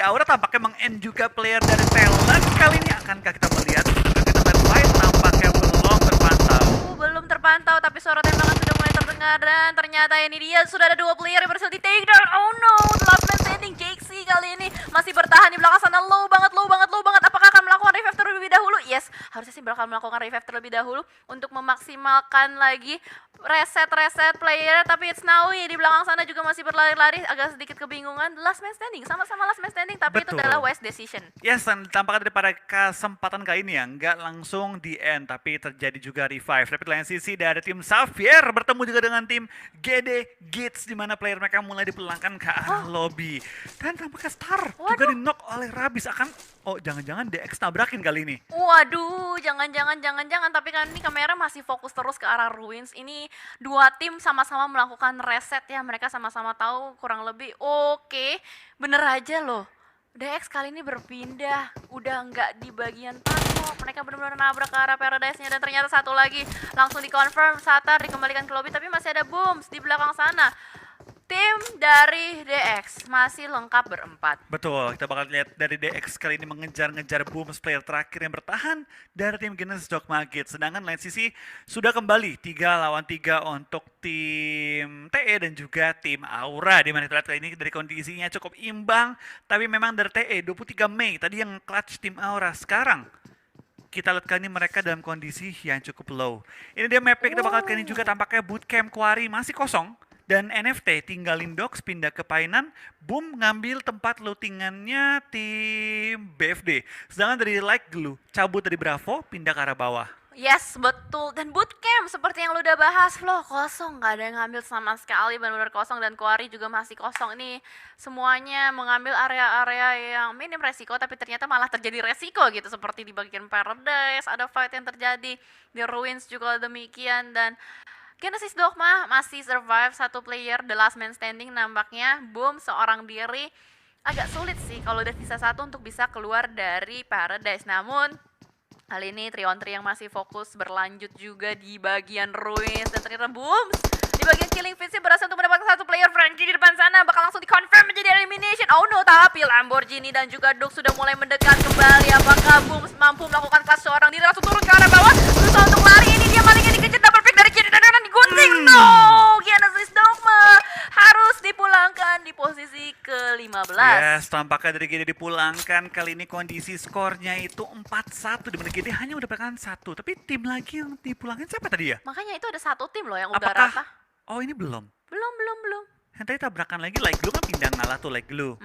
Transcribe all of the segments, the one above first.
Aura tampaknya meng-end juga player dari Talent. Kali ini akankah kita melihat kita fight tampaknya belum terpantau. Belum terpantau, tapi suara tembakan sudah mulai terdengar dan ternyata ini dia sudah ada dua player yang berhasil di takedown. Oh no, the last man standing JXC kali ini masih bertahan di belakang sana, low banget. Apakah akan melakukan revive terlebih dahulu? Yes, harusnya sih bakal melakukan revive terlebih dahulu untuk memaksimalkan lagi reset player, tapi it's Nawi di belakang sana juga masih berlari-lari, agak sedikit kebingungan. The last man standing, sama-sama last man standing, tapi Betul. itu adalah wise decision. Yes, dan tampaknya daripada kesempatan kali ini ya, nggak langsung di end, tapi terjadi juga revive. Tapi di lain sisi dari tim Xavier bertemu juga dengan tim GD Gits, di mana player mereka mulai dipulangkan ke arah lobby. Dan tampaknya Star juga di-knock oleh Rabis. Jangan-jangan DX tabrakin kali ini. Waduh, jangan-jangan, tapi kan ini kamera masih fokus terus ke arah Ruins. Ini dua tim sama-sama melakukan reset ya, mereka sama-sama tahu kurang lebih oke, bener aja loh. DX kali ini berpindah, udah nggak di bagian tank, mereka benar-benar nabrak ke arah Paradise-nya dan ternyata satu lagi langsung dikonfirm, Satar dikembalikan ke lobby, tapi masih ada Booms di belakang sana. Tim dari DX masih lengkap berempat. Betul, kita bakal lihat dari DX kali ini mengejar-ngejar Booms, player terakhir yang bertahan dari tim Genesis Dogma Gate. Sedangkan lain sisi sudah kembali 3 lawan 3 untuk tim TE dan juga tim Aura. Dimana kita lihat kali ini dari kondisinya cukup imbang, tapi memang dari TE 23 Mei tadi yang clutch tim Aura. Sekarang kita lihat kali ini mereka dalam kondisi yang cukup low. Ini dia mapnya, kita bakal kali ini juga tampaknya bootcamp Quarry masih kosong. Dan NFT tinggalin Dogs pindah ke Painan, Boom ngambil tempat lootingannya tim BFD. Sedangkan dari Like Glue cabut dari Bravo pindah ke arah bawah. Yes, betul. Dan bootcamp seperti yang lu udah bahas, Flo, kosong. Gak ada yang ngambil sama sekali, benar-benar kosong. Dan Quarry juga masih kosong. Ini semuanya mengambil area-area yang minim resiko, tapi ternyata malah terjadi resiko gitu. Seperti di bagian Paradise, ada fight yang terjadi. Di Ruins juga demikian. Dan Genesis Dogma masih survive satu player, the last man standing nampaknya. Boom, seorang diri. Agak sulit sih kalau udah sisa satu untuk bisa keluar dari Paradise. Namun kali ini 3-on-3 yang masih fokus berlanjut juga di bagian Ruins. Dan ternyata Boom di bagian killing feed berhasil untuk mendapatkan satu player. Frankie di depan sana bakal langsung dikonfirm menjadi elimination. Oh no, tapi Lamborghini dan juga Duk sudah mulai mendekat kembali. Apakah Boom mampu melakukan kelas seorang diri langsung turun ke arah bawah, berusaha untuk lari. Ini dia malingnya dikejar, double pick dari kiri dan kanan digunting. No, Genesis Dogma harus dipulangkan di posisi ke-15. Yes, tampaknya dari GD dipulangkan. Kali ini kondisi skornya itu 4-1, dimana GD hanya mendapatkan 1. Tapi tim lagi yang dipulangkan siapa tadi ya? Makanya itu ada satu tim loh yang udah Apakah? rata. Oh, ini belum. Belum. Yang tadi tabrakan lagi, Like Glue kan pindah ngalah tuh Like Glue.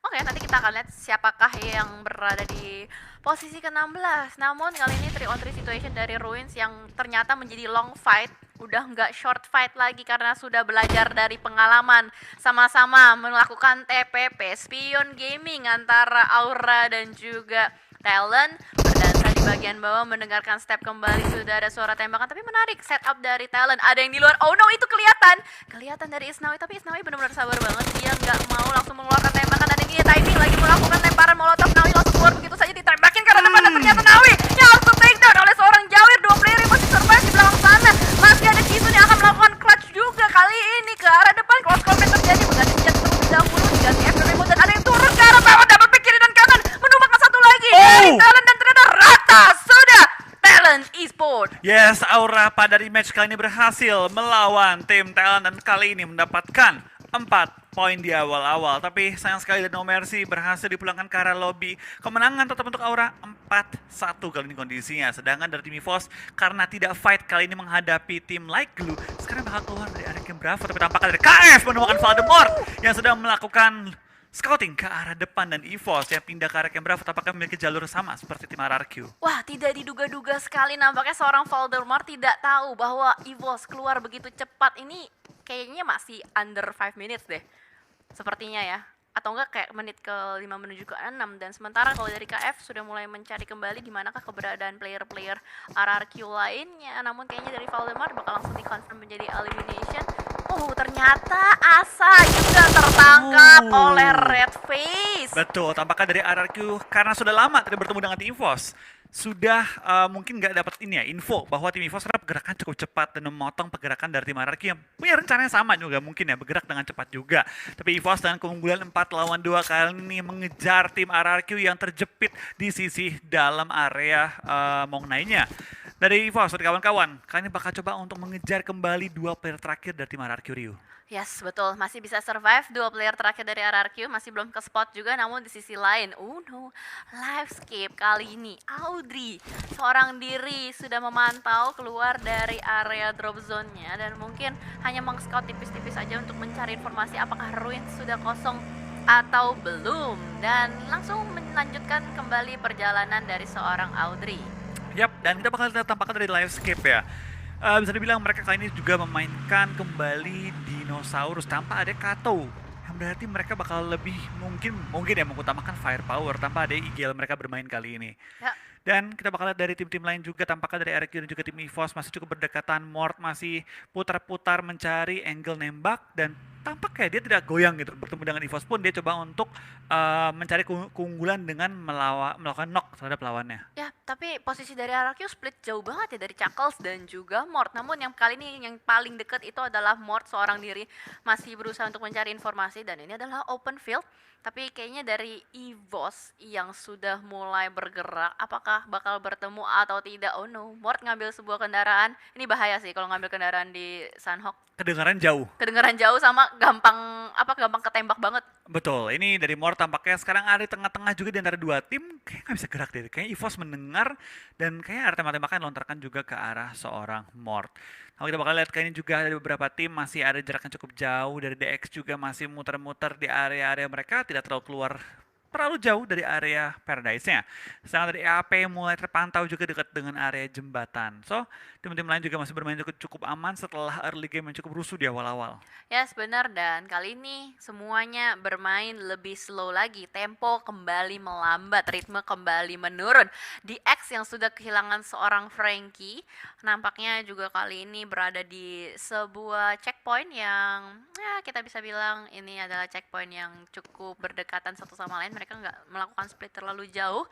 Oke, nanti kita akan lihat siapakah yang berada di posisi ke-16. Namun kali ini 3-on-3 situation dari Ruins yang ternyata menjadi long fight. Udah nggak short fight lagi karena sudah belajar dari pengalaman. Sama-sama melakukan TPP, spion gaming antara Aura dan juga Talent. Berdansa di bagian bawah mendengarkan step kembali, sudah ada suara tembakan. Tapi menarik setup dari Talent. Ada yang di luar, oh no, itu kelihatan dari Isnawi. Tapi Isnawi benar-benar sabar banget. Dia nggak mau langsung mengeluarkan tembakan. Dan ini timing lagi melakukan lemparan molotov. Nawi langsung keluar begitu saja ditembakin karena depan. Dan ternyata Nawi yang langsung takedown oleh seorang Jawir. Dua player yang masih survive di belakang sana. Masih ada Kisun yang akan melakukan clutch juga kali ini ke arah depan. Close combat terjadi, mengganti senjata terlebih dahulu, diganti F remote dan ada yang turun ke arah bawah, double pick kiri dan kanan, menumbangkan satu lagi dari Talent dan ternyata rata sudah Talent Esports. Yes, Aura pada rematch kali ini berhasil melawan tim Talent dan kali ini mendapatkan 4 poin di awal-awal. Tapi sayang sekali dan No Mercy berhasil dipulangkan ke arah lobby. Kemenangan tetap untuk Aura 4-1 kali ini kondisinya. Sedangkan dari tim EVOS karena tidak fight kali ini menghadapi tim Like Glue, sekarang bakal keluar dari area Camp Bravo. Tapi tampaknya dari KF menemukan Voldemort yang sedang melakukan scouting ke arah depan, dan EVOS yang pindah ke arah Camp Bravo tampaknya memiliki jalur sama seperti tim RRQ. Wah, tidak diduga-duga sekali, nampaknya seorang Voldemort tidak tahu bahwa EVOS keluar begitu cepat. Ini kayaknya masih under 5 minutes deh, sepertinya ya. Atau enggak kayak menit ke-5 menuju ke 6. Dan sementara kalau dari KF sudah mulai mencari kembali di manakah keberadaan player-player RRQ lainnya. Namun kayaknya dari Voldemort bakal langsung dikonfirm menjadi elimination. Ternyata Asa juga tertangkap oleh Red Face. Betul, tampaknya dari RRQ karena sudah lama tidak bertemu dengan tim EVOS. sudah mungkin nggak dapat ini ya info bahwa tim EVOS sebenarnya pergerakan cukup cepat dan memotong pergerakan dari tim RRQ yang punya rencananya sama juga mungkin ya bergerak dengan cepat juga. Tapi EVOS dengan keunggulan 4 lawan 2 kali ini mengejar tim RRQ yang terjepit di sisi dalam area Mongnai-nya. Dari EVOS, dari kawan-kawan, kalian ini bakal coba untuk mengejar kembali 2 player terakhir dari tim RRQ Ryu. Yes, betul. Masih bisa survive. 2 player terakhir dari RRQ masih belum ke spot juga. Namun di sisi lain, no, Livescape kali ini. Audrey, seorang diri sudah memantau keluar dari area drop zone-nya. Dan mungkin hanya meng-scout tipis-tipis aja untuk mencari informasi apakah ruin sudah kosong atau belum. Dan langsung melanjutkan kembali perjalanan dari seorang Audrey. Yap, dan kita bakal lihat tampaknya dari Livescape ya. Bisa dibilang mereka kali ini juga memainkan kembali dinosaurus tanpa ada Kato. Yang berarti mereka bakal lebih mungkin ya mengutamakan firepower tanpa ada IGL mereka bermain kali ini. Ya. Dan kita bakal lihat dari tim-tim lain juga tampaknya dari RRQ dan juga tim EVOS masih cukup berdekatan. Mort masih putar-putar mencari angle nembak dan tampaknya dia tidak goyang gitu bertemu dengan EVOS pun dia coba untuk mencari keunggulan dengan melakukan knock terhadap lawannya. Ya, tapi posisi dari RRQ split jauh banget ya dari Chuckles dan juga Mort. Namun yang kali ini yang paling dekat itu adalah Mort seorang diri masih berusaha untuk mencari informasi dan ini adalah open field. Tapi kayaknya dari EVOS yang sudah mulai bergerak, apakah bakal bertemu atau tidak? Oh no, Mort ngambil sebuah kendaraan. Ini bahaya sih kalau ngambil kendaraan di Sunhawk. Kedengaran jauh. Kedengaran jauh sama gampang ketembak banget. Betul, ini dari Mort tampaknya sekarang ada di tengah-tengah juga di antara dua tim, kayaknya nggak bisa gerak deh. Kayaknya EVOS mendengar dan kayaknya ada tembak-tembakan lontarkan juga ke arah seorang Mort. Kalau kita bakal lihat kayaknya juga ada beberapa tim masih ada jaraknya cukup jauh dari DX juga masih muter-muter di area-area mereka, tidak terlalu keluar terlalu jauh dari area Paradise-nya. Sedangkan dari EAP mulai terpantau juga dekat dengan area jembatan. So, tim-tim lain juga masih bermain cukup aman setelah early game yang cukup rusuh di awal-awal. Yes, benar. Dan kali ini semuanya bermain lebih slow lagi. Tempo kembali melambat, ritme kembali menurun. Di X yang sudah kehilangan seorang Frankie, nampaknya juga kali ini berada di sebuah checkpoint yang ya kita bisa bilang ini adalah checkpoint yang cukup berdekatan satu sama lain. Mereka nggak melakukan split terlalu jauh.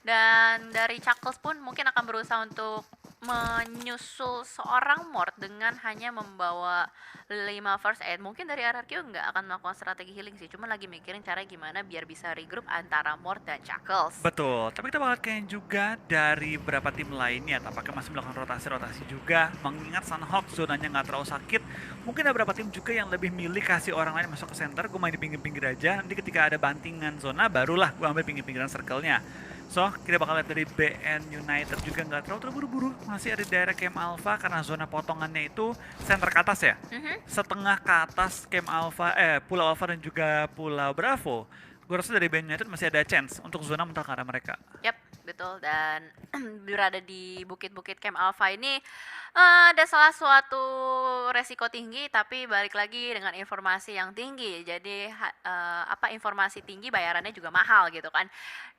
Dan dari Chuckles pun mungkin akan berusaha untuk menyusul seorang Mort dengan hanya membawa 5 first aid. Mungkin dari RRQ nggak akan melakukan strategi healing sih, cuma lagi mikirin cara gimana biar bisa regroup antara Mort dan Chuckles. Betul, tapi kita bakal kayaknya juga dari beberapa tim lainnya tampaknya masih melakukan rotasi-rotasi juga mengingat Sunhawk zonanya nggak terlalu sakit. Mungkin ada beberapa tim juga yang lebih milih kasih orang lain masuk ke center, gue main di pinggir-pinggir aja, nanti ketika ada bantingan zona barulah gue ambil pinggir-pinggiran circle-nya. So, kita bakal lihat dari BN United juga nggak terlalu terburu-buru, masih ada di daerah Camp Alpha karena zona potongannya itu center ke atas ya. Setengah ke atas Camp Alpha, Pulau Alpha dan juga Pulau Bravo. Gue rasa dari BN United masih ada chance untuk zona mental ke arah mereka. Yap, betul. Dan berada di bukit-bukit Camp Alpha ini ada salah suatu resiko tinggi, tapi balik lagi dengan informasi yang tinggi. Jadi informasi tinggi bayarannya juga mahal gitu kan.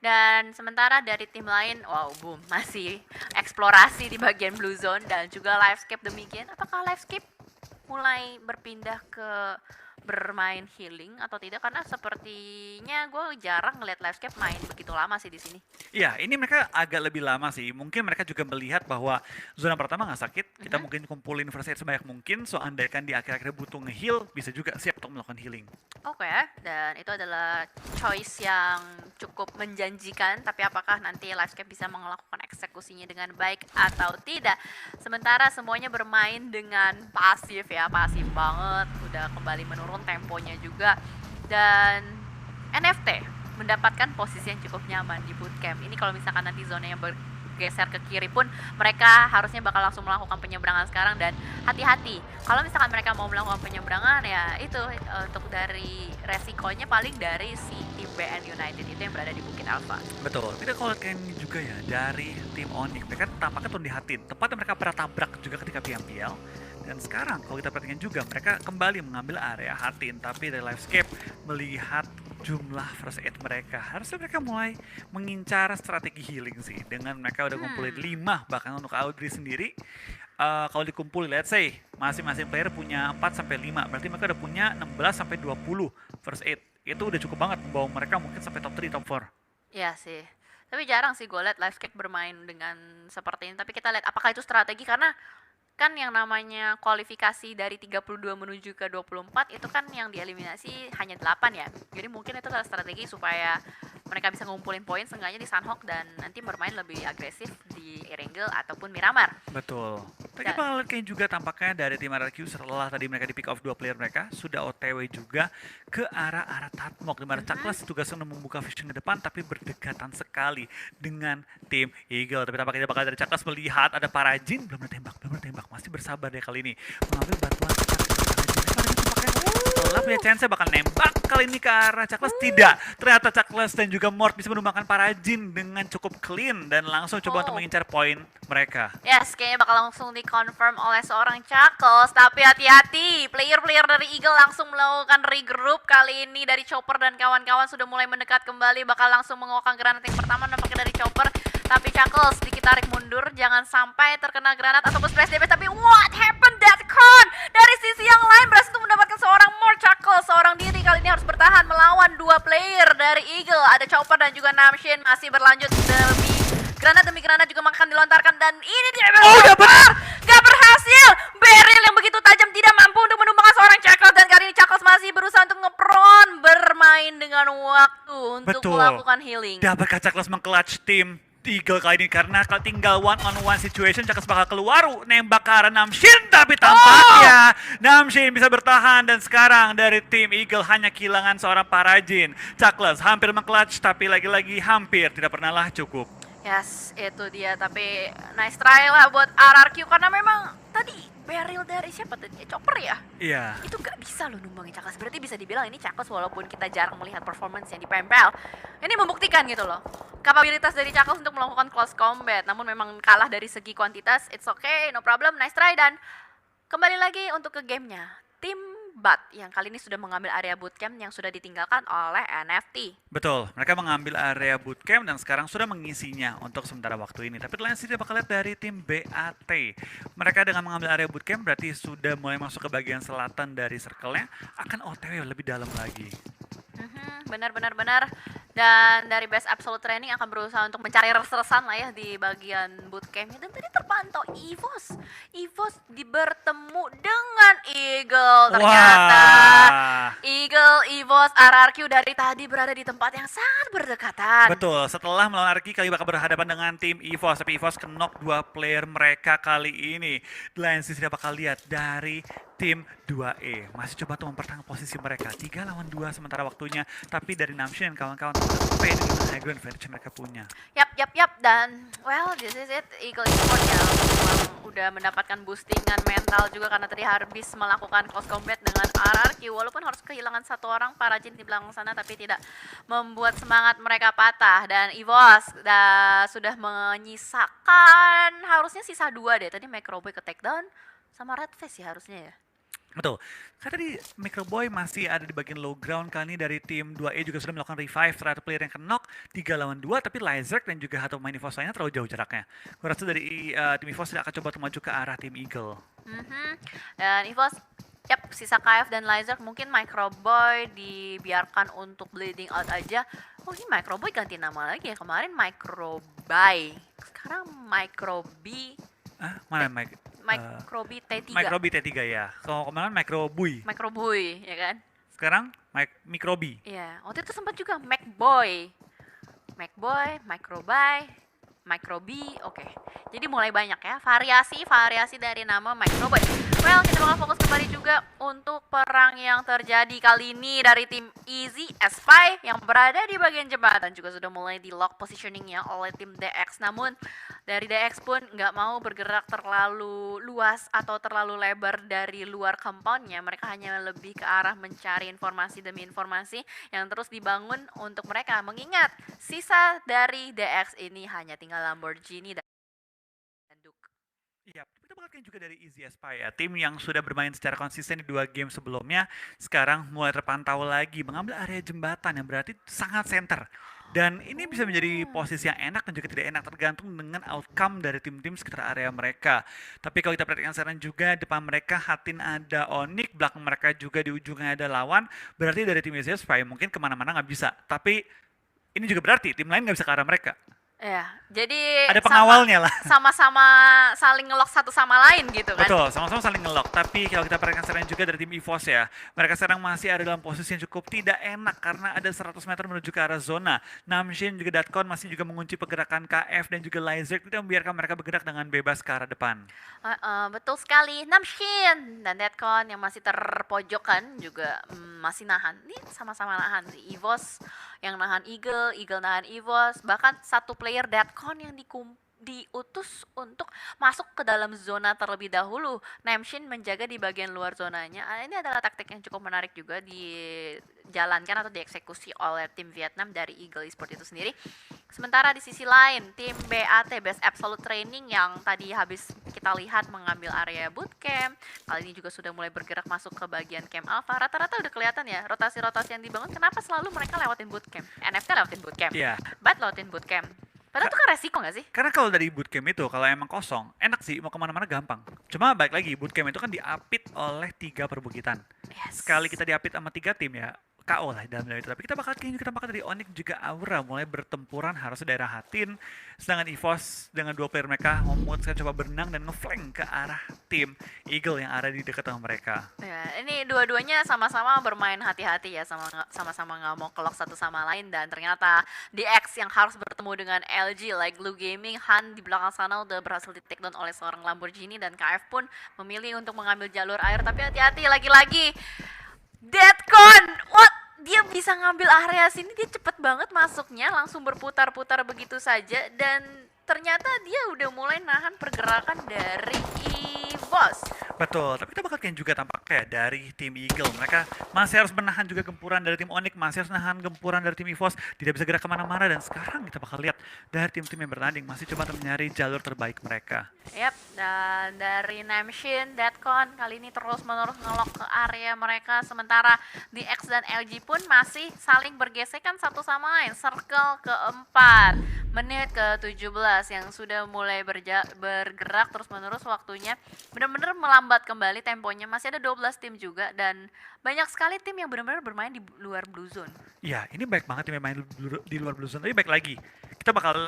Dan sementara dari tim lain, wow, boom, masih eksplorasi di bagian blue zone dan juga Livescape demikian. Apakah Livescape mulai berpindah ke bermain healing atau tidak, karena sepertinya gue jarang ngeliat Livescape main begitu lama sih di sini. Iya, ini mereka agak lebih lama sih. Mungkin mereka juga melihat bahwa zona pertama nggak sakit. Kita mungkin kumpulin first aid sebanyak mungkin. So, andaikan di akhir-akhir butuh nge-heal, bisa juga siap untuk melakukan healing. Oke, dan itu adalah choice yang cukup menjanjikan. Tapi apakah nanti Livescape bisa melakukan eksekusinya dengan baik atau tidak? Sementara semuanya bermain dengan pasif ya, pasif banget. Udah kembali menurun temponya juga. Dan NFT mendapatkan posisi yang cukup nyaman di bootcamp. Ini kalau misalkan nanti zona yang bergeser ke kiri pun mereka harusnya bakal langsung melakukan penyeberangan sekarang. Dan hati-hati, kalau misalkan mereka mau melakukan penyeberangan ya itu untuk dari resikonya paling dari si tim BN United itu yang berada di Bukit Alpha. Betul, kita kalau kayak juga ya dari tim Onyx, mereka tampaknya turun di Hatin. Tepatnya mereka pernah tabrak juga ketika PMPL. Dan sekarang kalau kita perhatikan juga mereka kembali mengambil area Hatin. Tapi dari Livescape melihat jumlah first aid mereka, harusnya mereka mulai mengincar strategi healing sih. Dengan mereka udah kumpulin 5 bahkan untuk Audrey sendiri. Kalau dikumpulin, let's say masing-masing player punya 4-5, berarti mereka udah punya 16-20 first aid. Itu udah cukup banget membawa mereka mungkin sampai top 3, top 4. Iya sih. Tapi jarang sih gue liat Livescape bermain dengan seperti ini. Tapi kita lihat apakah itu strategi, karena kan yang namanya kualifikasi dari 32 menuju ke 24 itu kan yang dieliminasi hanya 8 ya. Jadi mungkin itu adalah strategi supaya mereka bisa ngumpulin poin seenggaknya di Sunhawk dan nanti bermain lebih agresif di Erangel ataupun Miramar. Betul. Tapi Dan bakal lihat juga tampaknya dari tim RRQ setelah tadi mereka di pick off 2 player mereka sudah OTW juga ke arah Tatmok, di mana Chaklas tugasnya untuk membuka vision ke depan tapi berdekatan sekali dengan tim Eagle. Tapi tampaknya bakal dari Chaklas melihat ada Parajin, belum ditembak, masih bersabar dia kali ini mengambil bantuan ketat dari Parajin. Setelah punya chance bakal nembak kali ini ke arah Chaklas, tidak. Ternyata Chaklas dan juga Mort bisa menumbangkan Parajin dengan cukup clean dan langsung coba untuk mengincar poin mereka. yes, kayaknya bakal langsung di-confirm oleh seorang Chuckles. Tapi hati-hati, player-player dari Eagle langsung melakukan regroup kali ini dari Chopper dan kawan-kawan sudah mulai mendekat kembali. Bakal langsung mengokan granat yang pertama nampaknya dari Chopper. Tapi Chuckles sedikit tarik mundur, jangan sampai terkena granat ataupun splash damage. Tapi what happened that con? Dari sisi yang lain berhasil untuk mendapatkan seorang more Chuckles. Seorang diri kali ini harus bertahan melawan dua player dari Eagle. Ada Chopper dan juga Namshin masih berlanjut demi granat juga akan dilontarkan dan ini dia gak berhasil. Beryl yang begitu tajam tidak mampu untuk menumbangkan seorang Chuckles dan kali ini Chuckles masih berusaha untuk ngepron bermain dengan waktu untuk melakukan healing. Dapatkah Chaklas meng-clutch tim Eagle kali ini, karena kalau tinggal one on one situation Chaklas bakal keluar nembak ke arah Namshin, tapi tampaknya Namshin bisa bertahan dan sekarang dari tim Eagle hanya kehilangan seorang Parajin. Chaklas hampir meng-clutch tapi lagi-lagi hampir tidak pernahlah cukup. Yes, itu dia. Tapi nice try lah buat RRQ karena memang tadi Beryl dari siapa tadi? Chopper ya? Iya. Itu gak bisa loh numbangin Chaklas. Berarti bisa dibilang ini Chaklas walaupun kita jarang melihat performance yang di PMPL. Ini membuktikan gitu loh. Kapabilitas dari Chaklas untuk melakukan close combat. Namun memang kalah dari segi kuantitas. It's okay, no problem, nice try. Dan kembali lagi untuk ke gamenya. Tim Bat yang kali ini sudah mengambil area bootcamp yang sudah ditinggalkan oleh NFT. Betul, mereka mengambil area bootcamp dan sekarang sudah mengisinya untuk sementara waktu ini. Tapi lain tidak bakal lihat dari tim BAT. Mereka dengan mengambil area bootcamp berarti sudah mulai masuk ke bagian selatan dari circle-nya, akan OTW lebih dalam lagi. Benar. Dan dari Best Absolute Training akan berusaha untuk mencari res-resan lah ya di bagian bootcampnya. Dan tadi terpantau EVOS bertemu dengan Eagle. Ternyata EVOS, RRQ dari tadi berada di tempat yang sangat berdekatan. Betul, setelah melawan RRQ kali bakal berhadapan dengan tim EVOS. Tapi EVOS knock dua player mereka kali ini. Lain sih tidak bakal lihat dari tim 2E masih coba untuk mempertahankan posisi mereka 3 lawan 2 sementara waktunya, tapi dari Namshin dan kawan-kawan tetap pede dengan high ground advantage mereka punya. Yap, dan well this is it. Eagle Sport ya udah mendapatkan boostingan mental juga karena tadi habis melakukan close combat dengan RRQ walaupun harus kehilangan satu orang Parajin di belakang sana, tapi tidak membuat semangat mereka patah. Dan EVOS sudah menyisakan harusnya sisa 2 deh, tadi Microboy ke takedown sama Redface ya harusnya ya. Betul, karena tadi Microboy masih ada di bagian low ground kali ini. Dari tim 2E juga sudah melakukan revive terhadap player yang knock 3 lawan 2, tapi Lizard dan juga Hato main EVOS lainnya terlalu jauh jaraknya. Gue rasa dari tim EVOS tidak akan coba untuk maju ke arah tim Eagle. Dan EVOS, sisa KF dan Lizard, mungkin Microboy dibiarkan untuk bleeding out aja. Oh ini Microboy ganti nama lagi ya, kemarin Microby, sekarang Microby. Mana Mike? Microby T3. Microby T3 ya. Kalau kemarin Microboy. Microboy, ya kan? Sekarang Microby. Iya, waktu itu sempat juga Macboy, Microby, Microby, oke. Jadi mulai banyak ya, variasi dari nama Microboy. Well, kita bakal fokus kembali juga untuk perang yang terjadi kali ini dari tim Easy S5 yang berada di bagian jembatan juga sudah mulai di lock positioningnya oleh tim DX. Namun dari DX pun nggak mau bergerak terlalu luas atau terlalu lebar dari luar compoundnya. Mereka hanya lebih ke arah mencari informasi demi informasi yang terus dibangun untuk mereka. Mengingat sisa dari DX ini hanya tinggal Lamborghini dan Duke. Iya, kita bakal juga dari Easy Aspire ya. Tim yang sudah bermain secara konsisten di 2 game sebelumnya, sekarang mulai terpantau lagi mengambil area jembatan yang berarti sangat center. Dan ini bisa menjadi posisi yang enak dan juga tidak enak tergantung dengan outcome dari tim-tim sekitar area mereka. Tapi kalau kita perhatikan sekarang juga depan mereka Hatin ada Onyx, belakang mereka juga di ujungnya ada lawan. Berarti dari tim Easy Aspire mungkin kemana-mana nggak bisa. Tapi ini juga berarti tim lain nggak bisa ke arah mereka. Ya, jadi Ada pengawalnya lah. sama-sama saling ngelok satu sama lain gitu kan. Betul, sama-sama saling ngelok. Tapi kalau kita perhatikan sekarang juga dari tim EVOS ya, mereka sekarang masih ada dalam posisi yang cukup tidak enak karena ada 100 meter menuju ke arah zona. Namshin juga Datcon masih juga mengunci pergerakan KF dan juga Lizard, tidak membiarkan mereka bergerak dengan bebas ke arah depan. Betul sekali. Namshin dan Deadcon yang masih terpojokkan juga masih nahan. Ini sama-sama nahan. Si EVOS yang nahan Eagle, Eagle nahan EVOS, bahkan satu player Deadcon yang diutus untuk masuk ke dalam zona terlebih dahulu. Namshin menjaga di bagian luar zonanya. Ini adalah taktik yang cukup menarik juga dijalankan atau dieksekusi oleh tim Vietnam dari Eagle Esports itu sendiri. Sementara di sisi lain, tim BAT Best Absolute Training yang tadi habis kita lihat mengambil area bootcamp, kali ini juga sudah mulai bergerak masuk ke bagian camp alpha. Rata-rata udah kelihatan ya, rotasi-rotasi yang dibangun, kenapa selalu mereka lewatin bootcamp? NFT lewatin bootcamp, Iya. BAT lewatin bootcamp. Padahal itu kan resiko gak sih? Karena kalau dari bootcamp itu, kalau emang kosong, enak sih, mau kemana-mana gampang. Cuma balik lagi, bootcamp itu kan diapit oleh 3 perbukitan. Yes. Sekali kita diapit sama 3 tim ya, KO lah dalam itu. Tapi kita bakal dari Onyx juga Aura mulai bertempuran harus daerah Hatin. Sedangkan EVOS dengan 2 player mereka memutuskan coba berenang dan ngeflank ke arah tim Eagle yang ada di dekat sama mereka. Ya, ini dua-duanya sama-sama bermain hati-hati ya, sama-sama nggak mau kelok satu sama lain, dan ternyata DX yang harus bertemu dengan LG like Blue Gaming, Han di belakang sana udah berhasil di take down oleh seorang Lamborghini, dan KF pun memilih untuk mengambil jalur air, tapi hati-hati lagi-lagi Deadcon, what? Dia bisa ngambil area sini, dia cepet banget masuknya, langsung berputar-putar begitu saja, dan ternyata dia udah mulai nahan pergerakan dari EVOS. Betul, tapi kita bakal juga tampaknya dari tim Eagle. Mereka masih harus menahan juga gempuran dari tim Onyx, masih harus menahan gempuran dari tim EVOS, tidak bisa gerak kemana-mana, dan sekarang kita bakal lihat dari tim-tim yang bertanding masih coba untuk mencari jalur terbaik mereka. Yap, dan dari Namshin, Deadcon kali ini terus-menerus ngelok ke area mereka, sementara DX dan LG pun masih saling bergesekan satu sama lain. Circle keempat, menit ke-17 yang sudah mulai bergerak terus-menerus waktunya, benar-benar melambat kembali temponya. Masih ada 12 tim juga, dan banyak sekali tim yang benar-benar bermain di luar Blue Zone. Iya, ini baik banget tim yang main di luar Blue Zone, tapi baik lagi. Kita bakal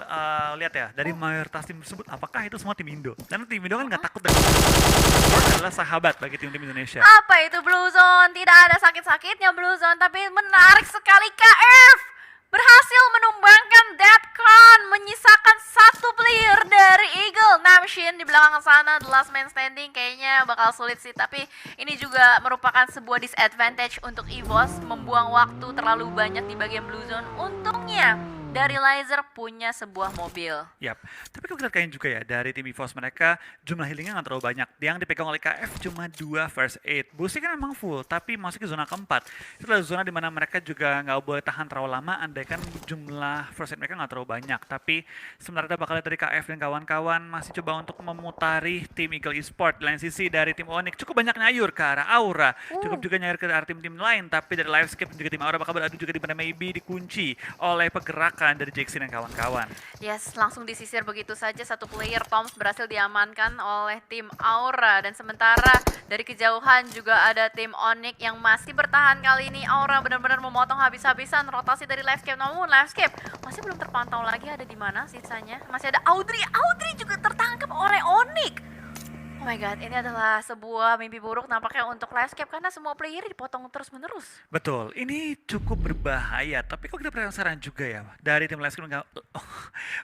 lihat ya, dari mayoritas tim tersebut, apakah itu semua tim Indo? Karena tim Indo kan nggak takut dengan itu adalah sahabat bagi tim-tim Indonesia. Apa itu Blue Zone? Tidak ada sakit-sakitnya Blue Zone, tapi menarik sekali KF berhasil menumbangkan Deadcon, menyisakan satu player dari Eagle. Namshin di belakang sana, the last man standing, kayaknya bakal sulit sih, tapi ini juga merupakan sebuah disadvantage untuk EVOS, membuang waktu terlalu banyak di bagian Blue Zone. Untungnya dari Laser punya sebuah mobil. Yap, tapi kalau kita lihat juga ya, dari tim EVOS mereka jumlah healingnya nggak terlalu banyak. Yang dipegang oleh KF cuma 2 first aid. Boostnya kan emang full, tapi masuk ke zona keempat. Itu adalah zona dimana mereka juga nggak boleh tahan terlalu lama, andai kan jumlah first aid mereka nggak terlalu banyak. Tapi sebenarnya bakal lihat dari KF dan kawan-kawan masih coba untuk memutari tim Eagle Esports. Di lain sisi dari tim Onyx cukup banyak nyayur ke arah Aura, cukup juga nyayur ke arah tim-tim lain. Tapi dari Livescape juga tim Aura bakal beradu juga di mana maybe dikunci oleh pergerakan dari Jackson dan kawan-kawan. Yes, langsung disisir begitu saja satu player. Toms berhasil diamankan oleh tim Aura, dan sementara dari kejauhan juga ada tim Onyx yang masih bertahan. Kali ini Aura benar-benar memotong habis-habisan rotasi dari Livescape, namun Livescape masih belum terpantau lagi ada di mana sisanya. Masih ada Audrey juga tertangkap oleh Onyx. Oh my god, ini adalah sebuah mimpi buruk nampaknya untuk Livescape, karena semua player dipotong terus-menerus. Betul, ini cukup berbahaya. Tapi kalau kita penasaran juga ya, dari tim Livescape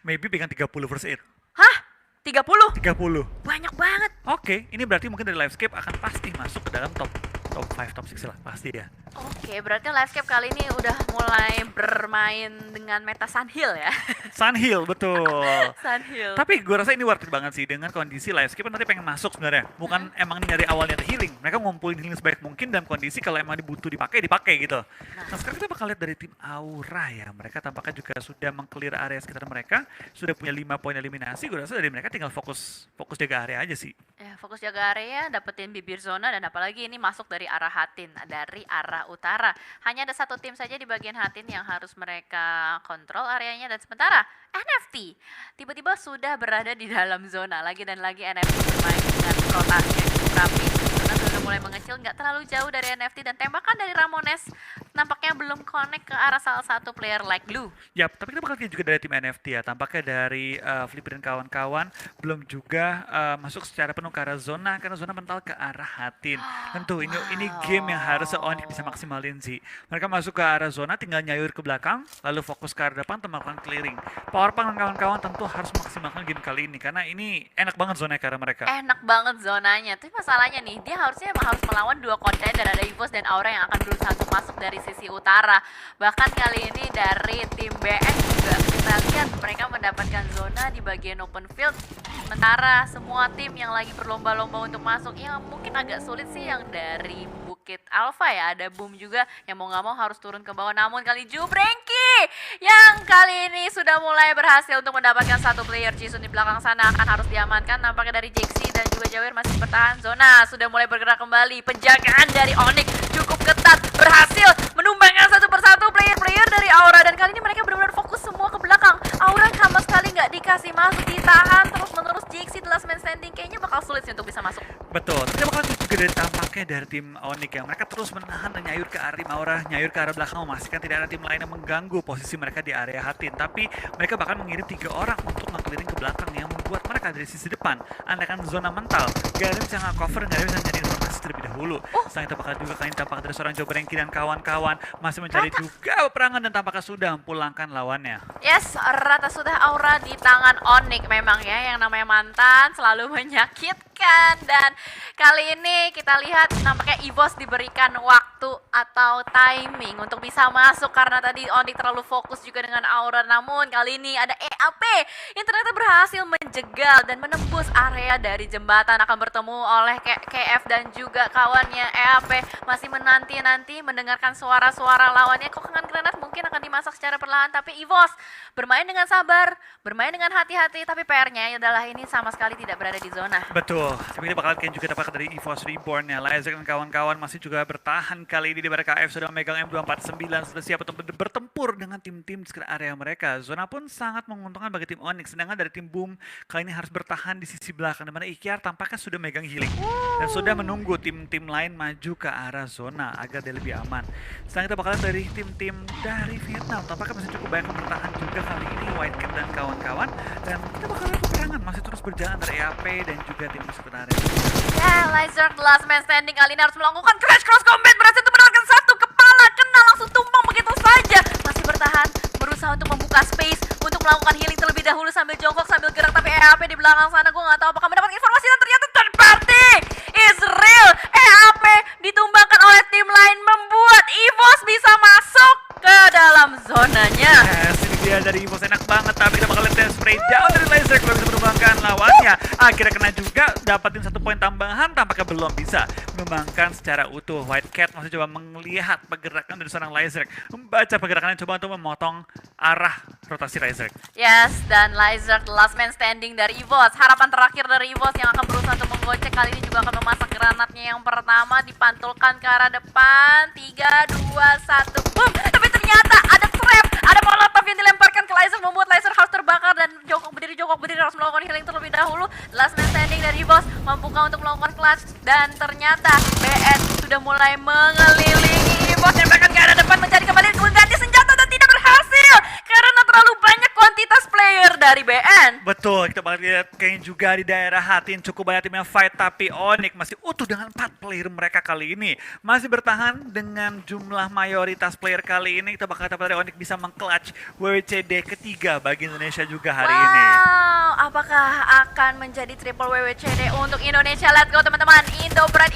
maybe pegang 30 first aid. Hah? 30? 30. Banyak banget. Oke, ini berarti mungkin dari Livescape akan pasti masuk ke dalam top 5, top 6 lah, pasti ya. Oke, berarti Livescape kali ini udah mulai bermain dengan meta Sunhill ya. Sunhill, betul. Sunhill. Tapi gue rasa ini worth it banget sih dengan kondisi Livescape kan nanti pengen masuk sebenarnya. Bukan emang ini dari awalnya ada healing. Mereka ngumpulin healing sebaik mungkin dalam kondisi kalau emang dibutuh dipakai gitu. Nah sekarang kita bakal lihat dari tim Aura ya. Mereka tampaknya juga sudah meng-clear area sekitar mereka. Sudah punya 5 poin eliminasi. Gue rasa dari mereka tinggal fokus jaga area aja sih. Ya, fokus jaga area, dapetin bibir zona, dan apalagi ini masuk dari arah Hatin, dari arah utara. Hanya ada satu tim saja di bagian Hatin yang harus mereka kontrol areanya, dan sementara NFT tiba-tiba sudah berada di dalam zona. Lagi dan lagi NFT bermain dengan rotasi yang cukup rapi. Zona sudah mulai mengecil, nggak terlalu jauh dari NFT, dan tembakan dari Ramones nampaknya belum connect ke arah salah satu player like Blue. Yap, tapi kita bakal lihat juga dari tim NFT ya. Tampaknya dari Flipper dan kawan-kawan belum juga masuk secara penuh ke arah zona, karena zona mental ke arah Hatin. Tentu ini game yang harus Onyx bisa maksimalin sih. Mereka masuk ke arah zona, tinggal nyayur ke belakang, lalu fokus ke arah depan, untuk melakukan clearing. Powerpunk dan kawan-kawan tentu harus maksimalkan game kali ini, karena ini enak banget zona ke arah mereka. Enak banget zonanya. Tapi masalahnya nih, dia harusnya harus melawan dua contender, ada EVOS dan Aura yang akan berusaha untuk masuk dari sisi utara. Bahkan kali ini dari tim BN juga kita lihat mereka mendapatkan zona di bagian open field. Sementara semua tim yang lagi berlomba-lomba untuk masuk, yang mungkin agak sulit sih yang dari Bukit Alpha ya. Ada Boom juga yang mau nggak mau harus turun ke bawah. Namun kali Jubrengki yang kali ini sudah mulai berhasil untuk mendapatkan satu player. Jisun di belakang sana akan harus diamankan. Nampaknya dari Jexi dan juga Jawir masih bertahan. Zona sudah mulai bergerak kembali. Penjagaan dari Onyx cukup ketat, berhasil menumbangkan satu persatu player-player dari Aura. Dan kali ini mereka benar-benar fokus semua ke belakang. Aura sama sekali nggak dikasih masuk, ditahan terus-menerus. Jexi the last man standing, kayaknya bakal sulit sih untuk bisa masuk. Betul, kita bakal lihat juga dari tampaknya dari tim Onyx ya. Mereka terus menahan dan nyayur ke arah tim Aura, nyayur ke arah belakang, memastikan tidak ada tim lain yang mengganggu posisi mereka di area Hatin. Tapi mereka bahkan mengirim 3 orang untuk ngekeliling ke belakang yang membuat mereka dari sisi depan andaikan zona mental. Gak ada yang bisa nge-cover, gak ada yang bisa nyari informasi terlebih dahulu. Selain itu bakal juga kali ini tampak dari seorang Jubrengki dan kawan-kawan masih mencari juga peperangan dan tampaknya sudah memulangkan lawannya. Yes, rata sudah Aura di tangan Onyx memang ya, yang namanya mantan selalu menyakitkan. Dan kali ini kita lihat nampaknya EVOS diberikan waktu atau timing untuk bisa masuk, karena tadi Onyx terlalu fokus juga dengan Aura. Namun kali ini ada EAP yang ternyata berhasil menjegal dan menembus area dari jembatan, akan bertemu oleh KF dan juga kawannya. EAP masih menanti-nanti mendengarkan suara-suara lawannya. Kokangan granat mungkin akan dimasak secara perlahan, tapi EVOS bermain dengan sabar, bermain dengan hati-hati, tapi PR-nya adalah ini sama sekali tidak berada di zona. Betul, tapi ini bakal juga dapat dari EVOS Reborn ya. Lyzek dan kawan-kawan masih juga bertahan kali ini, di mana KF sudah memegang M249, sudah siap untuk bertempur dengan tim-tim di sekitar area mereka. Zona pun sangat menguntungkan bagi tim Onyx, sedangkan dari tim Boom kali ini harus bertahan di sisi belakang, di mana Ikyar tampaknya sudah megang healing dan sudah menunggu tim-tim lain maju ke arah zona agar dia lebih aman. Selanjutnya kita bakalan dari tim-tim dari Vietnam, tampaknya masih cukup banyak yang bertahan juga kali ini, White Cat dan kawan-kawan. Dan kita bakal lihat peperangan masih terus berjalan dari EAP dan juga tim sekitar area. Ya, Lyzek the last man standing kali ini harus melakukan crash cross combat, berhasil untuk mendapatkan satu kepala, kena langsung tumbang begitu saja. Masih bertahan, berusaha untuk membuka space untuk melakukan healing terlebih dahulu sambil jongkok, sambil gerak. Tapi EAP di belakang sana, gue nggak tahu apakah mendapatkan informasi, dan ternyata third party is real. EAP ditumbangkan oleh tim lain, membuat EVOS bisa masuk ke dalam zonanya. Yes, ini dia dari EVOS, enak banget. Tapi kita bakal lihat spray jauh dari Lyzek, belum bisa menumbangkan lawannya. Akhirnya kena juga, dapatin 1 poin tambahan, tampaknya belum bisa menumbangkan secara utuh. White Cat masih coba melihat pergerakan dari seorang Lyzek, membaca pergerakannya, coba untuk memotong arah rotasi Lyzek. Yes, dan Lyzek the last man standing dari EVOS. Harapan terakhir dari EVOS yang akan berusaha untuk menggocek, kali ini juga akan memasak granatnya yang pertama, dipantulkan ke arah depan. 3, 2, 1, boom. Tapi ternyata ada trap, ada molotov yang dilemparkan ke Lyzek, membuat Lyzek harus terbakar dan jongkok berdiri harus melakukan healing terlebih dahulu. Last man standing dari EVOS mampukah untuk melakukan clutch, dan ternyata BN sudah mulai mengelilingi EVOS, tembakan ke arah depan, mencari kembali mengganti senjata dan tidak berhasil karena terlalu banyak kuantitas player dari BN. Betul, kita bakal lihat kayaknya juga di daerah Hatin cukup banyak tim yang fight, tapi Onyx masih utuh dengan 4 player mereka kali ini. Masih bertahan dengan jumlah mayoritas player kali ini. Kita bakal dapat dari Onyx bisa meng-clutch WWCD ketiga bagi Indonesia juga hari ini. Wow, apakah akan menjadi triple WWCD untuk Indonesia? Let's go teman-teman.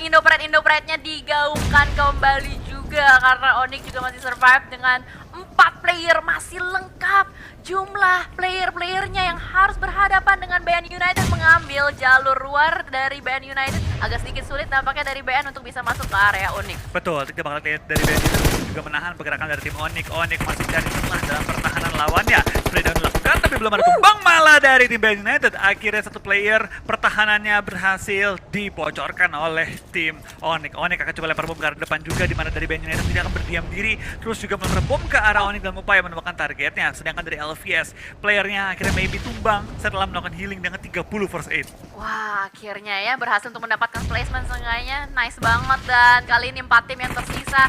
Indo-Pride-nya digaungkan kembali juga, karena Onyx juga masih survive dengan 4 player, masih lengkap jumlah player-playernya yang harus berhadapan dengan BN United, mengambil jalur luar dari BN United. Agak sedikit sulit nampaknya dari BN untuk bisa masuk ke area Onyx. Betul, kita bakal lihat dari BN United juga menahan pergerakan dari tim Onyx. Onyx masih cari celah dalam pertahanan lawannya. Spray down dilakukan tapi belum ada tumbang, malah dari tim Band United. Akhirnya satu player pertahanannya berhasil dibocorkan oleh tim Onyx. Onyx akan coba lempar bom ke arah depan juga, di mana dari Band United tidak akan berdiam diri, terus juga melempar bom ke arah Onyx dalam upaya menemukan targetnya. Sedangkan dari LVS, playernya akhirnya maybe tumbang setelah melakukan healing dengan 30 first aid. Wah, akhirnya ya berhasil untuk mendapatkan placement seenggaknya. Nice banget, dan kali ini 4 tim yang tersisa.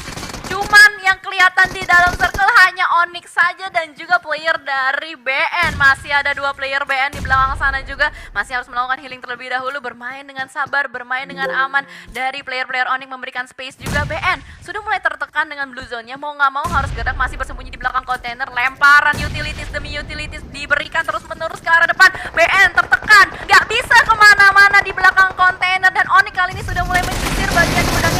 Cuman yang kelihatan di dalam circle hanya Onyx saja dan juga player dari BN. Masih ada 2 player BN di belakang sana juga. Masih harus melakukan healing terlebih dahulu, bermain dengan sabar, bermain dengan aman. Dari player-player Onyx memberikan space juga. BN sudah mulai tertekan dengan blue zone-nya. Mau nggak mau harus gerak, masih bersembunyi di belakang kontainer. Lemparan utilities demi utilities diberikan terus-menerus ke arah depan. BN tertekan, nggak bisa kemana-mana di belakang kontainer. Dan Onyx kali ini sudah mulai menyisir bagian gudangnya.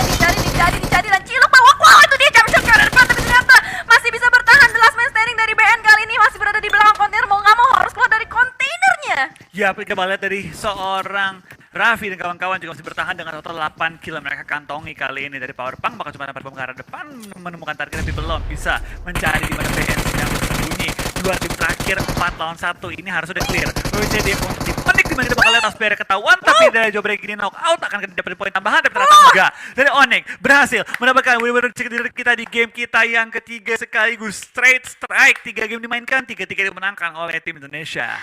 Dicari dan ciluk bawah. Wow, itu dia jump shot ke arah depan, tapi ternyata masih bisa bertahan. The last man standing dari BN kali ini masih berada di belakang kontainer. Mau nggak mau harus keluar dari kontainernya. Ya, kita lihat dari seorang Raffi dan kawan-kawan juga masih bertahan dengan total 8 kill mereka kantongi kali ini dari Powerpunk. Bakal cuma lempar bom ke arah depan, menemukan target tapi belum bisa mencari di mana BN sedang bersembunyi. 2 tim terakhir 4 lawan 1 ini harus sudah clear. WCD untuk tim Onyx, dimana kita bakal lihat Aspera ketahuan, tapi dari Jawbreak ini knockout akan dapat poin tambahan, tapi ternyata enggak. Dari Onyx berhasil mendapatkan winner kita di game kita yang ketiga sekaligus straight strike. 3 game dimainkan, 3-3 dimenangkan oleh tim Indonesia.